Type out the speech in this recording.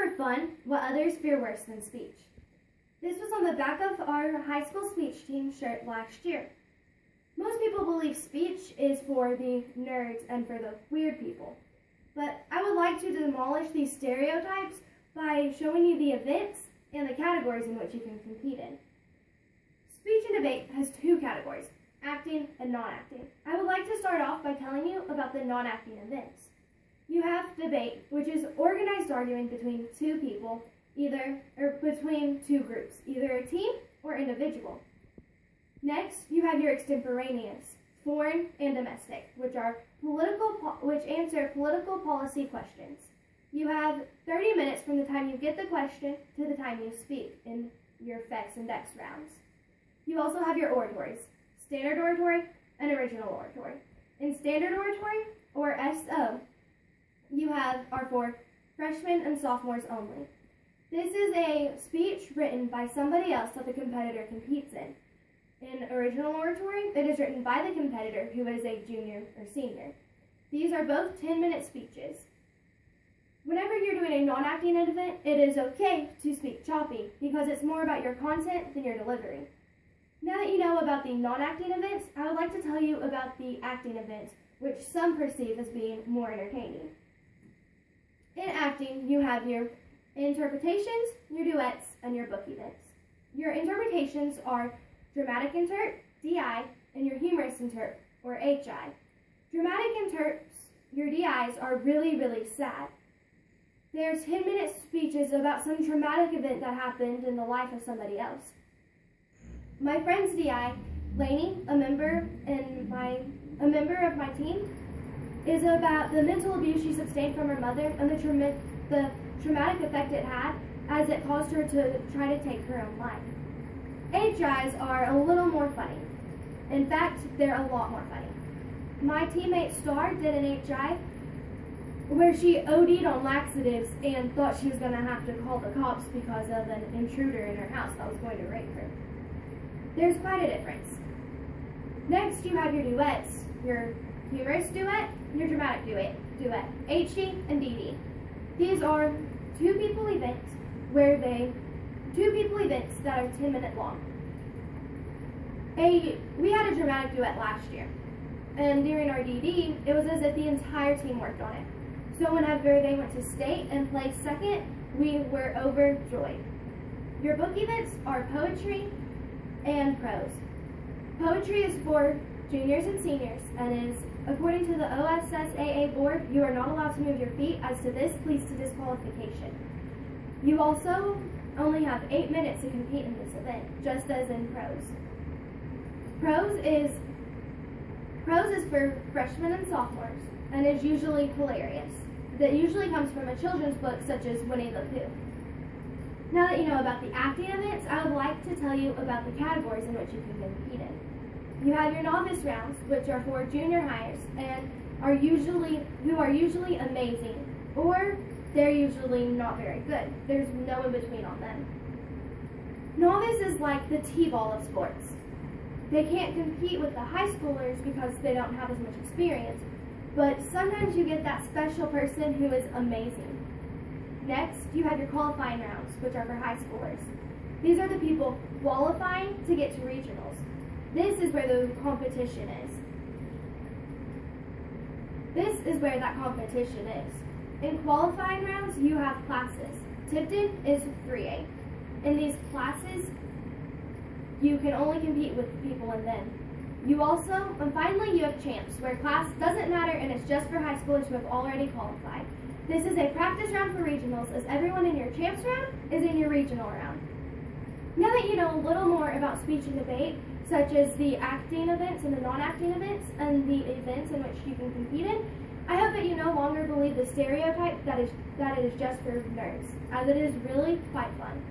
for fun what others fear worse than speech. This was on the back of our high school speech team shirt last year. Most people believe speech is for the nerds and for the weird people. But I would like to demolish these stereotypes by showing you the events and the categories in which you can compete in. Speech and debate has two categories, acting and non-acting. I would like to start off by telling you about the non-acting events. You have debate, which is organized arguing between two people, between two groups, either a team or individual. Next, you have your extemporaneous, foreign and domestic, which answer political policy questions. You have 30 minutes from the time you get the question to the time you speak in your FEX and DEX rounds. You also have your oratories, standard oratory and original oratory. In standard oratory, or SO, are for freshmen and sophomores only. This is a speech written by somebody else that the competitor competes in. In original oratory, it is written by the competitor who is a junior or senior. These are both 10-minute speeches. Whenever you're doing a non-acting event, it is okay to speak choppy because it's more about your content than your delivery. Now that you know about the non-acting events, I would like to tell you about the acting events, which some perceive as being more entertaining. In acting, you have your interpretations, your duets, and your book events. Your interpretations are dramatic interp, DI, and your humorous interp, or HI. Dramatic interps, your DIs, are really, really sad. They're 10-minute speeches about some traumatic event that happened in the life of somebody else. My friend's DI, Lainey, a member of my team, is about the mental abuse she sustained from her mother and the traumatic effect it had as it caused her to try to take her own life. HIs are a little more funny. In fact, they're a lot more funny. My teammate Star did an HI where she OD'd on laxatives and thought she was going to have to call the cops because of an intruder in her house that was going to rape her. There's quite a difference. Next, you have your duets, your humorous duet, your dramatic duet, HD and DD. These are two-people events that are 10-minute long. We had a dramatic duet last year, and during our DD, it was as if the entire team worked on it. So whenever they went to state and placed second, we were overjoyed. Your book events are poetry and prose. Poetry is for juniors and seniors and is, according to the OSSAA board, you are not allowed to move your feet, as to this leads to disqualification. You also only have 8 minutes to compete in this event, just as in prose. Prose is for freshmen and sophomores and is usually hilarious. That usually comes from a children's book such as Winnie the Pooh. Now that you know about the acting events, I would like to tell you about the categories in which you can compete in. You have your novice rounds, which are for junior hires and who are usually amazing, or they're usually not very good. There's no in between on them. Novice is like the T-ball of sports. They can't compete with the high schoolers because they don't have as much experience, but sometimes you get that special person who is amazing. Next, you have your qualifying rounds, which are for high schoolers. These are the people qualifying to get to regionals. This is where the competition is. This is where that competition is. In qualifying rounds, you have classes. Tipton is 3A. In these classes, you can only compete with people in them. And finally, you have champs, where class doesn't matter and it's just for high schoolers who have already qualified. This is a practice round for regionals, as everyone in your champs round is in your regional round. Now that you know a little more about speech and debate, such as the acting events and the non-acting events, and the events in which you can compete in, I hope that you no longer believe the stereotype that it is just for nerds, as it is really quite fun.